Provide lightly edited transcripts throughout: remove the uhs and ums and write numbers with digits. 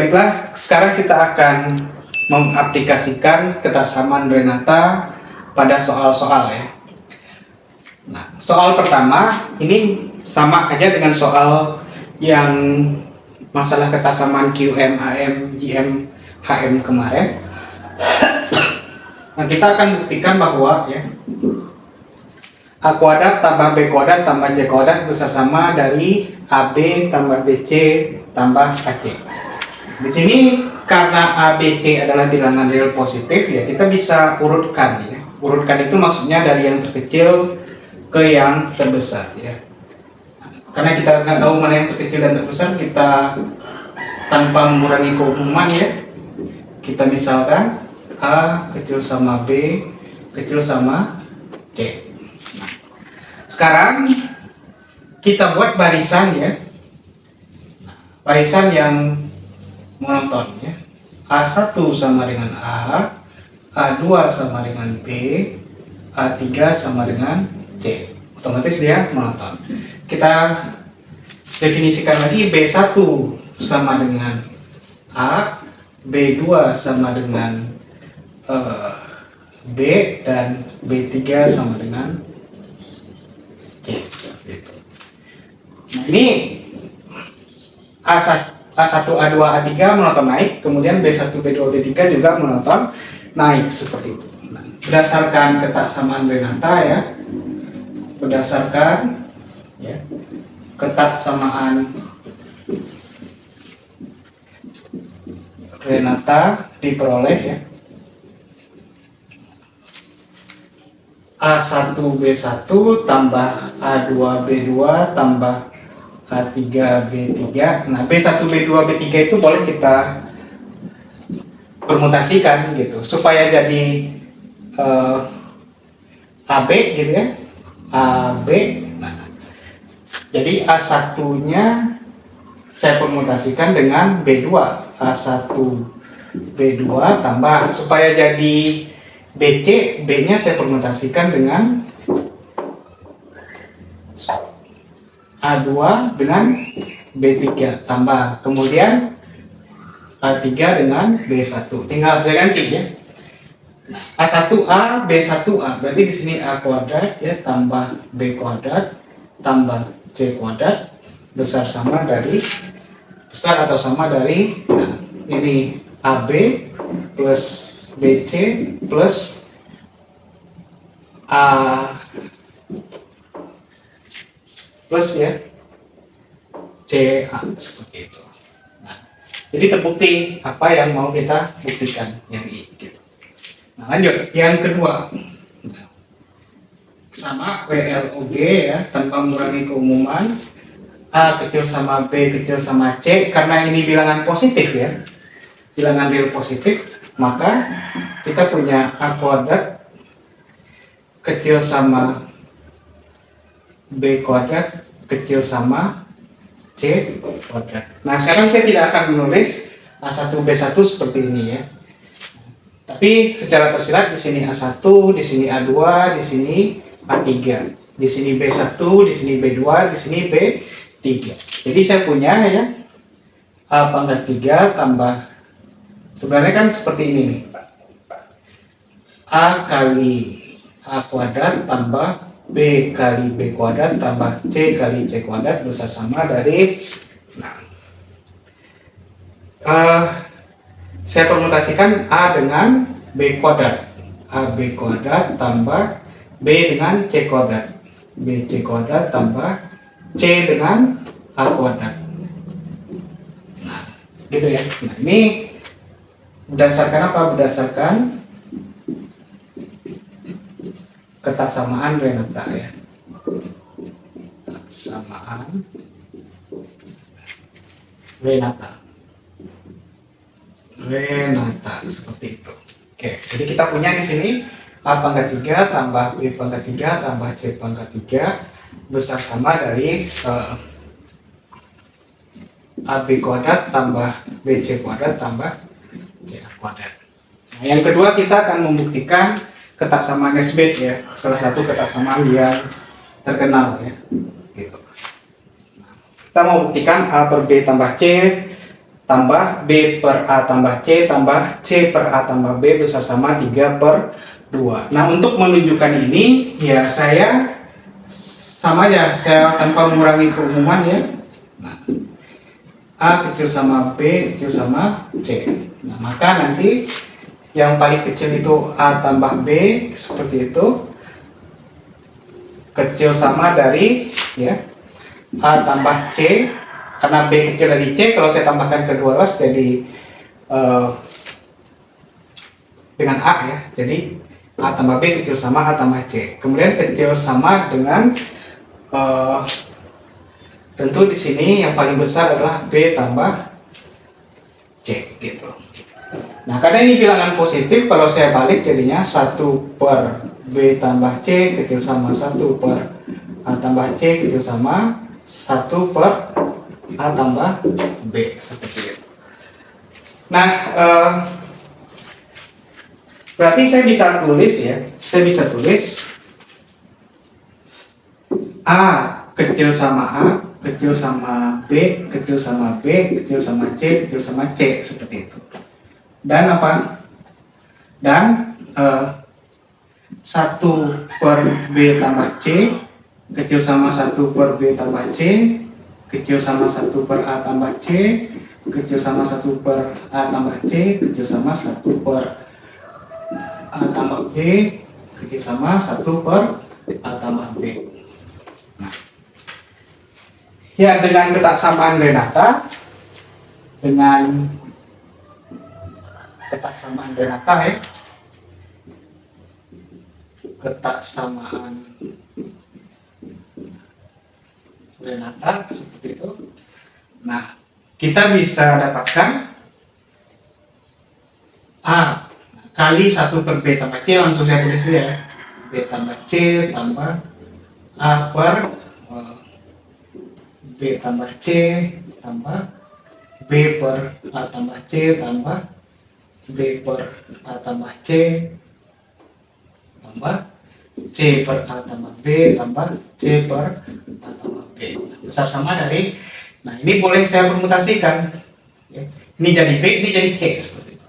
Baiklah, sekarang kita akan mengaplikasikan ketaksamaan Renata pada soal-soal ya. Nah, soal pertama ini sama aja dengan soal yang masalah ketaksamaan QM, AM, GM, HM kemarin. Nah, kita akan buktikan bahwa ya A kuadrat tambah B kuadrat tambah C kuadrat besar sama dari AB tambah BC tambah AC. Di sini karena A, B, C adalah bilangan real positif ya kita bisa urutkan ya. Urutkan itu maksudnya dari yang terkecil ke yang terbesar ya. Karena kita nggak tahu mana yang terkecil dan terbesar, kita tanpa mengurangi keumuman ya. Kita misalkan A kecil sama B kecil sama C. Sekarang kita buat barisan ya. Barisan yang monoton ya. A1 sama dengan A, A2 sama dengan B, A3 sama dengan C. Otomatis dia monoton. Kita definisikan lagi B1 sama dengan A, B2 sama dengan B, dan B3 sama dengan C. Seperti itu. Nah, ini A1, A2, A3 monoton naik, kemudian B1, B2, B3 juga monoton naik seperti itu. Nah, berdasarkan ketaksamaan Renata ya, berdasarkan ya, ketaksamaan Renata diperoleh ya A1 B1 tambah A2 B2 tambah A3 B3. Nah, B1 B2 B3 itu boleh kita permutasikan gitu supaya jadi AB gitu ya. AB. Nah, jadi A1-nya saya permutasikan dengan B2. A1 B2 tambah supaya jadi BC, B-nya saya permutasikan dengan A2 dengan B3 tambah kemudian A3 dengan B1. Tinggal saya ganti ya. A1A B1A berarti di sini A kuadrat ya tambah B kuadrat tambah C kuadrat besar sama dari besar atau sama dari ini AB plus BC plus A plus ya CA seperti itu. Nah, jadi terbukti apa yang mau kita buktikan yang ini. Gitu. Nah, lanjut yang kedua, sama WLOG ya tanpa mengurangi keumuman A kecil sama B kecil sama C karena ini bilangan positif ya, bilangan real positif, maka kita punya A kuadrat kecil sama B kuadrat kecil sama C kuadrat. Nah, sekarang saya tidak akan menulis A1 B1 seperti ini ya. Tapi secara tersirat di sini A1, di sini A2, di sini A3. Di sini B1, di sini B2, di sini B3. Jadi saya punya ya A pangkat 3 tambah sebenarnya kan seperti ini nih. A kali A kuadrat tambah B kali B kuadrat tambah C kali C kuadrat besar sama dari saya permutasikan A dengan B kuadrat. A B kuadrat tambah B dengan C kuadrat. B C kuadrat tambah C dengan A kuadrat. Nah, gitu ya. Nah, ini berdasarkan apa? Berdasarkan ketaksamaan Renata ya. Ketaksamaan Renata seperti itu. Oke, jadi kita punya di sini A pangkat 3 tambah B pangkat 3 tambah C pangkat 3 besar sama dari AB kuadrat tambah BC kuadrat tambah CA kuadrat. Nah, yang kedua kita akan membuktikan ketaksamaan Nesbit ya, salah satu ketaksamaan yang terkenal ya, gitu. Nah, kita mau buktikan A per B tambah C tambah B per A tambah C tambah C per A tambah B besar sama 3/2. Nah, untuk menunjukkan ini ya saya sama aja, saya tanpa mengurangi keumuman ya. Nah, A kecil sama B kecil sama C. Nah, maka nanti yang paling kecil itu A tambah B seperti itu, kecil sama dari ya A tambah C, karena B kecil dari C, kalau saya tambahkan kedua ruas jadi dengan A ya, jadi A tambah B kecil sama A tambah C. Kemudian kecil sama dengan tentu di sini yang paling besar adalah B tambah C gitu. Nah, karena ini bilangan positif, kalau saya balik jadinya 1 per B tambah C kecil sama 1 per A tambah C kecil sama 1 per A tambah B seperti itu. Nah, berarti saya bisa tulis ya, saya bisa tulis A kecil sama A kecil sama B kecil sama B kecil sama C kecil sama C seperti itu. Dan apa? Dan 1 per B tambah C kecil sama 1 per B tambah C kecil sama 1 per A tambah C kecil sama 1 per A tambah C kecil sama 1 per A tambah B kecil sama 1 per A tambah B. Nah, ya, dengan ketaksamaan Renata, dengan ketaksamaan Renata ya, ketaksamaan Renata seperti itu. Nah, kita bisa dapatkan A kali 1 per B tambah C, langsung saya tulis dulu ya, B tambah C tambah A per B tambah C tambah B per A tambah C tambah B per A tambah C tambah C per A tambah B tambah C per A tambah B besar sama dari, nah ini boleh saya permutasikan ya. Ini jadi B, ini jadi C seperti itu.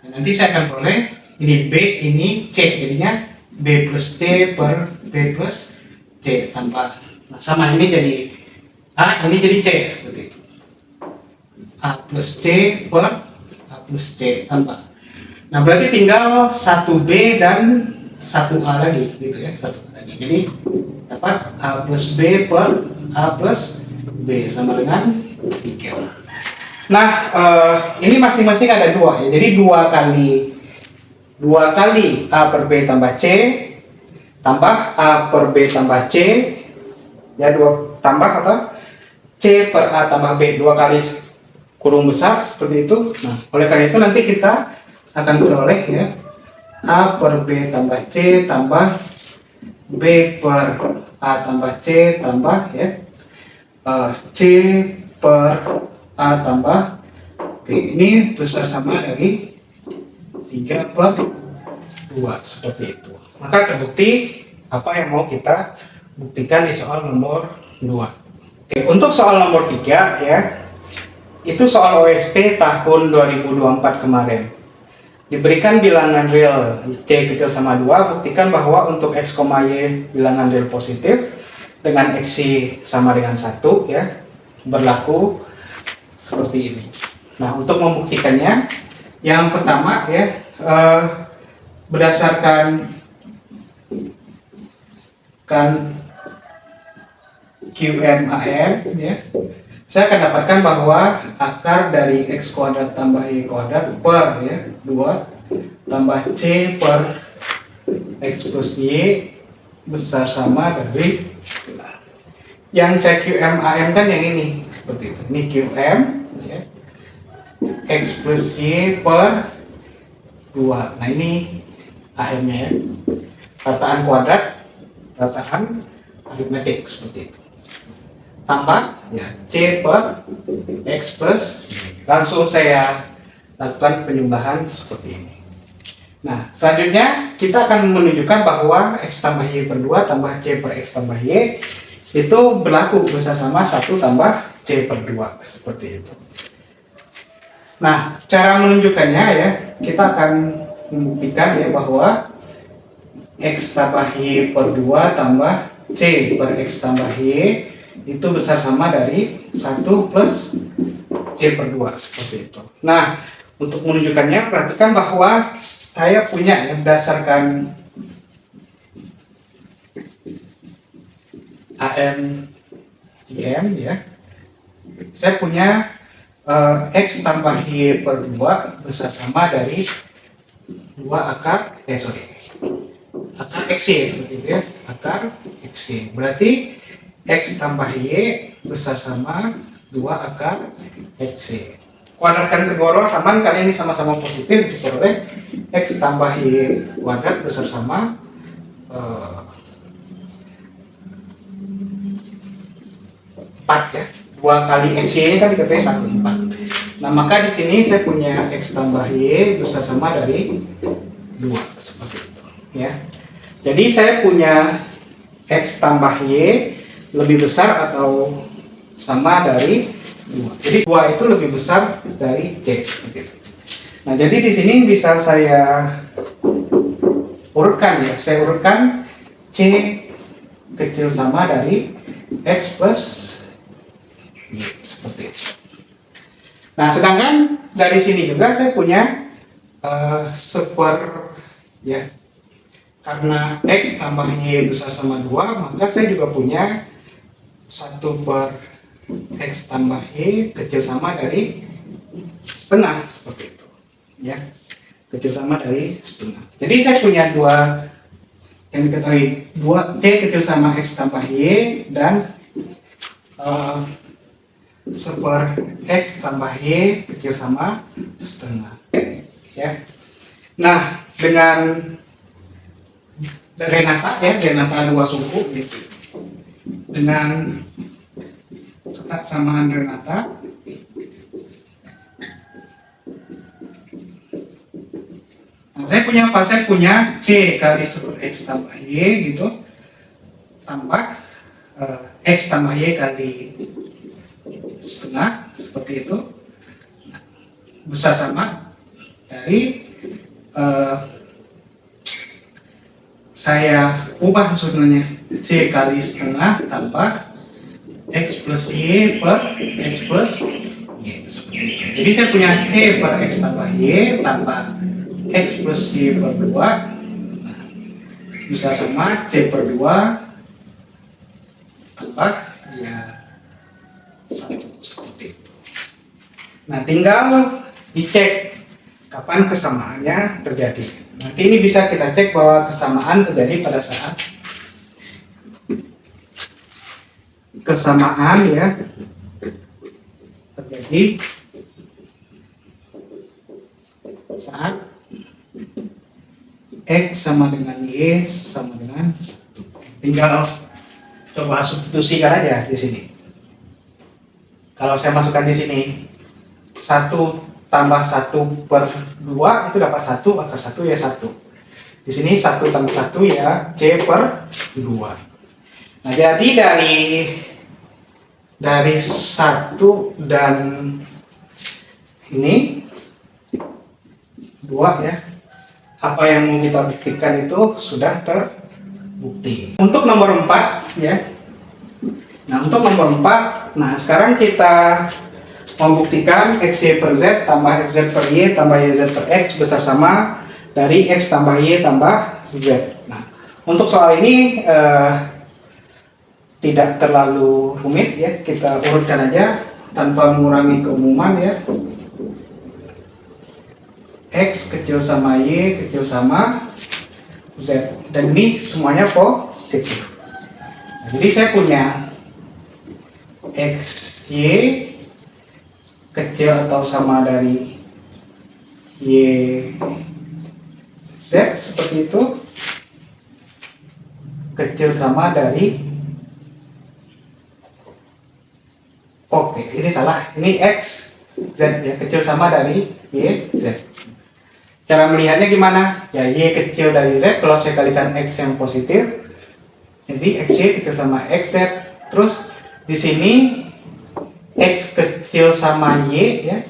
Nah, nanti saya akan peroleh ini B, ini C, jadinya B plus C per B plus C tambah, nah sama ini jadi A, ini jadi C seperti itu. A plus C per A plus C tambah. Nah, berarti tinggal 1B dan 1A lagi gitu ya, 1A lagi. Jadi dapat A plus B per A plus B sama dengan 3. Nah, ini masing-masing ada 2 ya. Jadi 2 kali A per B tambah C tambah A per B tambah C ya, 2 tambah apa? C per A tambah B, 2 kali kurung besar seperti itu. Nah, oleh karena itu nanti kita akan peroleh ya A per B tambah C tambah B per A tambah C tambah ya C per A tambah B. Ini besar sama dari 3/2 seperti itu. Maka terbukti apa yang mau kita buktikan di soal nomor 2. Oke, untuk soal nomor 3 ya, itu soal OSP tahun 2024 kemarin. Diberikan bilangan real C kecil sama 2, buktikan bahwa untuk X, Y bilangan real positif dengan X sama dengan 1 ya, berlaku seperti ini. Nah, untuk membuktikannya, yang pertama ya, berdasarkan QMAM ya, saya akan dapatkan bahwa akar dari X kuadrat tambah Y kuadrat per ya 2 tambah C per X plus Y besar sama dari, yang saya QMAM kan yang ini seperti itu. Ini QM ya, X plus Y per 2. Nah, ini AM nya ya, rataan kuadrat, rataan aritmetik seperti itu, tambah ya C per X plus, langsung saya lakukan penyembahan seperti ini. Nah, selanjutnya kita akan menunjukkan bahwa X tambah Y per 2 tambah C per X tambah Y itu berlaku besar sama 1 tambah C per 2 seperti itu. Nah, cara menunjukkannya ya, kita akan membuktikan ya bahwa X tambah Y per 2 tambah C per X tambah Y itu besar sama dari 1 plus C per 2, seperti itu. Nah, untuk menunjukkannya, perhatikan bahwa saya punya ya, berdasarkan AMTM ya, saya punya X tambah Y per 2 besar sama dari 2 akar XY, seperti itu ya, akar XY. Berarti X tambah Y besar sama 2 akar XY. Kuadratkan kedua roh samaan karena ini sama-sama positif, diperoleh X tambah Y kuadrat besar sama 4 ya. 2 kali XY ini kan diketahui 1, 4. Nah, maka di sini saya punya X tambah Y besar sama dari 2, seperti itu ya. Jadi saya punya X tambah Y lebih besar atau sama dari 2. Jadi 2 itu lebih besar dari C, seperti itu. Nah, jadi di sini bisa saya urutkan ya. Saya urutkan C kecil sama dari X plus Y, seperti itu. Nah, sedangkan dari sini juga saya punya seper ya. Karena X tambah Y besar sama 2, maka saya juga punya 1 per X tambah Y kecil sama dari setengah, seperti itu ya, kecil sama dari setengah. Jadi saya punya dua yang diketahui, 2 C kecil sama X tambah Y dan seper X tambah Y kecil sama setengah ya. Nah, dengan Renata ya, Renata 2 suku gitu. Dengan kesamaan Renata, nah, saya punya apa? Saya punya C kali seper X tambah Y gitu, tambah X tambah Y kali setengah, seperti itu, besar sama dari saya ubah sebenarnya C kali setengah tambah X plus Y per X plus Y, seperti itu. Jadi saya punya C per X tambah Y tambah X plus Y per 2, nah, bisa sama C per 2 tambah ya 1, seperti itu. Nah, tinggal dicek kapan kesamaannya terjadi. Nanti ini bisa kita cek bahwa kesamaan terjadi pada saat kesamaan ya terjadi saat X sama dengan Y sama dengan 1. Tinggal coba substitusikan aja di sini. Kalau saya masukkan di sini 1 tambah 1 per 2 itu dapat 1, akar 1 ya 1. Di sini 1 tambah 1 ya C per 2. Nah, jadi dari 1 dan ini 2 ya, apa yang mau kita buktikan itu sudah terbukti. Untuk nomor 4 ya. Nah, untuk nomor 4, nah sekarang kita membuktikan XY per Z tambah XZ per Y tambah YZ per X besar sama dari X tambah Y tambah Z. Nah, untuk soal ini tidak terlalu rumit ya, kita urutkan aja tanpa mengurangi keumuman ya. X kecil sama Y kecil sama Z, dan ini semuanya positif. Nah, jadi saya punya XY kecil atau sama dari Y Z, seperti itu, kecil sama dari, oke, ini salah, ini X Z ya, kecil sama dari Y Z. Cara melihatnya gimana? Ya, Y kecil dari Z, kalau saya kalikan X yang positif, jadi XY kecil sama XZ. Terus di sini X kecil sama Y ya,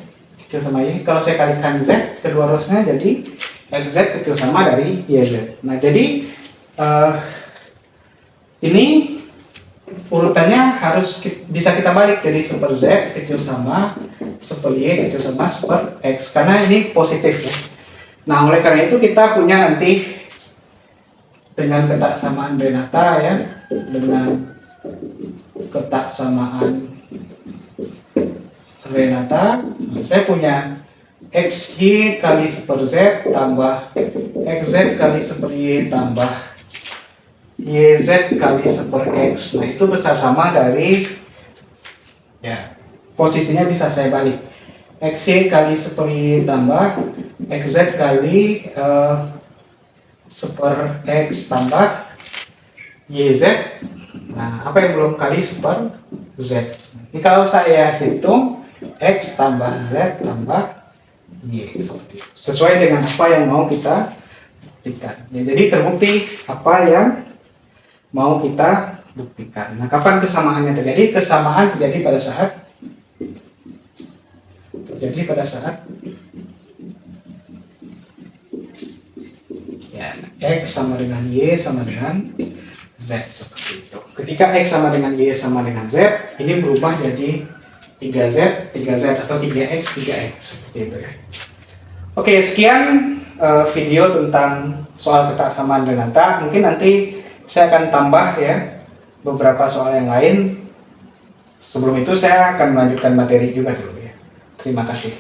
kecil sama Y. Kalau saya kalikan Z, kedua rumusnya jadi XZ kecil sama dari YZ. Nah, jadi ini urutannya harus bisa kita balik, jadi super Z kecil sama super Y kecil sama super X, karena ini positif ya. Nah, oleh karena itu kita punya nanti dengan ketaksamaan Renata ya, dengan ketaksamaan Renata, saya punya XY kali super Z tambah XZ kali super Y tambah YZ kali super X. Nah, itu besar sama dari, ya, posisinya bisa saya balik. XY kali super Y tambah XZ kali super X tambah YZ. Nah, apa yang belum kali super Z? Ini kalau saya hitung X tambah Z tambah Y seperti itu, sesuai dengan apa yang mau kita buktikan. Ya, jadi terbukti apa yang mau kita buktikan. Nah, kapan kesamaannya terjadi? Kesamaan terjadi pada saat ya, X sama dengan Y sama dengan Z seperti itu. Ketika X sama dengan Y sama dengan Z, ini berubah jadi 3Z, 3Z atau 3X, 3X seperti itu ya. Oke, sekian video tentang soal ketaksamaan Renata. Mungkin nanti saya akan tambah ya beberapa soal yang lain. Sebelum itu saya akan melanjutkan materi juga dulu ya. Terima kasih.